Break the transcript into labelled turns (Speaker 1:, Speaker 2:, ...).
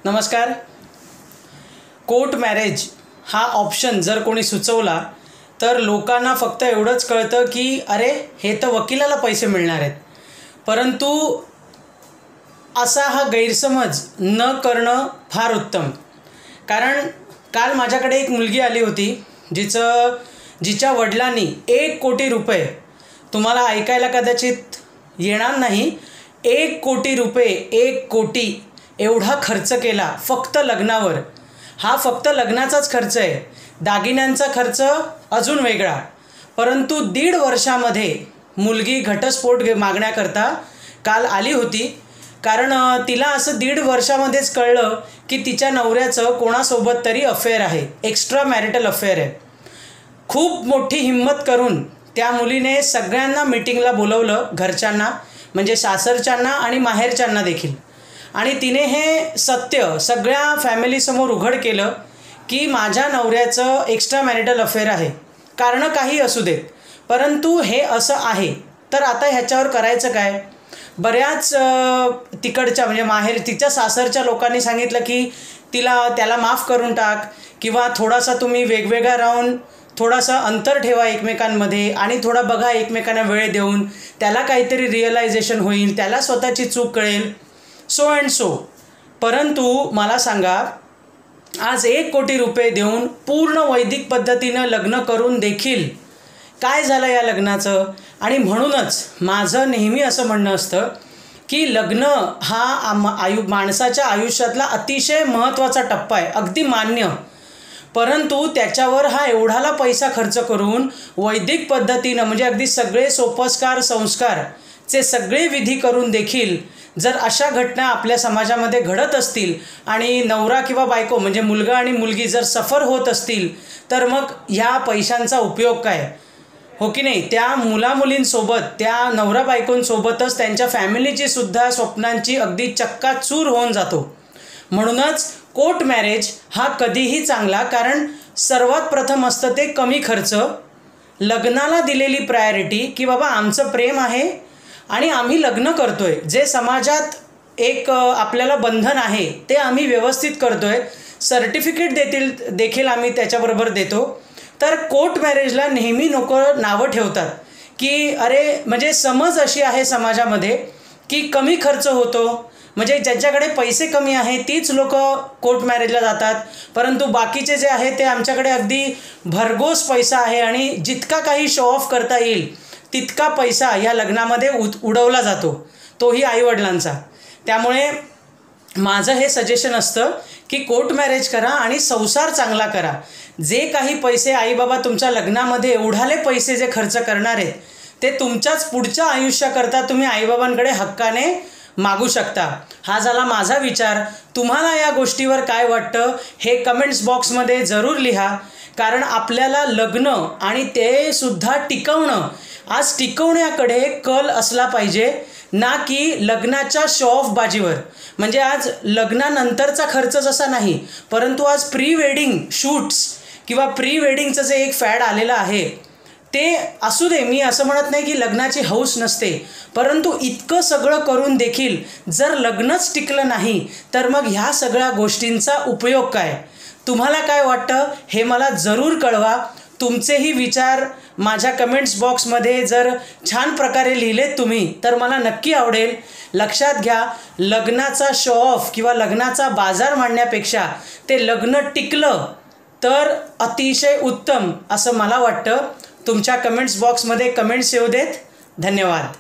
Speaker 1: नमस्कार। Court marriage हा option जर कोणी सुचवला तर लोकांना फक्त एवढंच कळतं की अरे हे तर वकिलाला पैसे मिळणार आहेत, परंतु असा हा गैरसमज न करणं फार उत्तम। कारण काल माझ्याकडे एक मुलगी आली होती जिच्या वडिलांनी 1 कोटी रुपये, तुम्हाला ऐकायला कदाचित येणार नाही, 1 कोटी रुपये, 1 कोटी एवढा खर्च केला फक्त लग्नावर। हा फक्त लग्नाचाच खर्च आहे, दागिन्यांचा खर्च अजून वेगळा। परंतु 1.5 वर्षामध्ये मुलगी घटस्फोट मागण्याकरता काल आली होती, कारण तिला असं 1.5 वर्षामध्येच कळलं की तिच्या नवऱ्याचं कोणासोबत तरी अफेअर आहे, एक्स्ट्रा मॅरिटल अफेअर आहे। खूप मोठी हिम्मत करून त्या मुलीने सगळ्यांना मीटिंगला बोलवलं, घरच्यांना म्हणजे सासरच्यांना आणि माहेरच्यांना देखील, आणि तिने हे सत्य सगळ्या फॅमिलीसमोर उघड केलं की माझ्या नवऱ्याचं एक्स्ट्रा मॅरिटल अफेअर आहे। कारणं काही असू देत, परंतु हे असं आहे, तर आता ह्याच्यावर करायचं काय। बऱ्याच तिकडच्या म्हणजे माहेर तिच्या सासरच्या लोकांनी सांगितलं की त्याला माफ करून टाक, किंवा थोडासा तुम्ही वेगवेगळा राहून थोडासा अंतर ठेवा एकमेकांमध्ये आणि थोडा बघा एकमेकांना वेळ देऊन, त्याला काहीतरी रिअलायझेशन होईल, त्याला स्वतःची चूक कळेल, सो अँड सो। परंतु मला सांगा, आज 1 कोटी रुपये देऊन पूर्ण वैदिक पद्धतीनं लग्न करून देखील काय झालं या लग्नाचं। आणि म्हणूनच माझं नेहमी असं म्हणणं असतं की लग्न हा माणसाच्या आयुष्यातला अतिशय महत्त्वाचा टप्पा आहे, अगदी मान्य। परंतु त्याच्यावर हा एवढाला पैसा खर्च करून वैदिक पद्धतीनं म्हणजे अगदी सगळे सोपस्कार संस्कारचे सगळे विधी करून देखील जर अशा घटना आपल्या समाजामध्ये घडत असतील आणि नवरा किंवा बायको म्हणजे मुलगा आणि मुलगी जर सफर होत असतील, तर मग ह्या पैशांचा उपयोग काय, हो की नाही। त्या मुलामुलींसोबत, त्या नवरा बायकोंसोबतच त्यांच्या फॅमिलीची सुद्धा स्वप्नांची अगदी चक्काचूर होऊन जातो। म्हणूनच कोर्ट मॅरेज हा कधीही चांगला, कारण सर्वात प्रथम असतं ते कमी खर्च, लग्नाला दिलेली प्रायोरिटी की बाबा आमचं प्रेम आहे आणि आम्ही लग्न करतोय, जे समाजात एक आपल्याला बंधन आहे ते आम्ही व्यवस्थित करतोय, सर्टिफिकेट देखील आम्ही त्याच्याबरोबर देतो। तर कोर्ट मॅरेजला नेहमी लोक नावं ठेवतात की अरे म्हणजे समज अशी आहे समाजामध्ये की कमी खर्च होतो, म्हणजे ज्यांच्याकडे पैसे कमी आहे तीच लोक कोर्ट मॅरेजला जातात, परंतु बाकीचे जे आहे ते आमच्याकडे अगदी भरघोस पैसा आहे आणि जितका काही शो ऑफ करता येईल तितका पैसा या लग्नामध्ये उडवला जातो, तोही आईवडिलांचा। त्यामुळे माझं हे सजेशन असतं की कोर्ट मॅरेज करा आणि संसार चांगला करा। जे काही पैसे आईबाबा तुमच्या लग्नामध्ये एवढाले पैसे जे खर्च करणार आहेत ते तुमच्याच पुढच्या आयुष्याकरता तुम्ही आईबाबांकडे हक्काने मागू शकता। हा झाला माझा विचार। तुम्हाला या गोष्टीवर काय वाटतं हे कमेंट्स बॉक्समध्ये जरूर लिहा, कारण आपल्याला लग्न आणि ते सुद्धा टिकवणं, आज टिकवण्याकडे कल असला पाहिजे, ना की लग्नाच्या शो ऑफ बाजीवर। म्हणजे आज लग्नानंतरचा खर्च जसा नाही, परंतु आज प्री वेडिंग शूट्स किंवा प्री वेडिंगचं जे एक फॅड आलेलं आहे ते असू दे, मी असं म्हणत नाही की लग्नाची हौस नसते, परंतु इतकं सगळं करून देखील जर लग्नच टिकलं नाही तर मग ह्या सगळ्या गोष्टींचा उपयोग काय। तुम्हाला काय वाटतं हे मला जरूर कळवा। तुमचेही विचार माझ्या कमेंट्स बॉक्समध्ये जर छान प्रकारे लिहिलेत तुम्ही तर मला नक्की आवडेल। लक्षात घ्या, लग्नाचा शो ऑफ किंवा लग्नाचा बाजार मांडण्यापेक्षा ते लग्न टिकलं तर अतिशय उत्तम असं मला वाटतं। तुमच्या कमेंट्स बॉक्समध्ये कमेंट्स येऊ देत। धन्यवाद।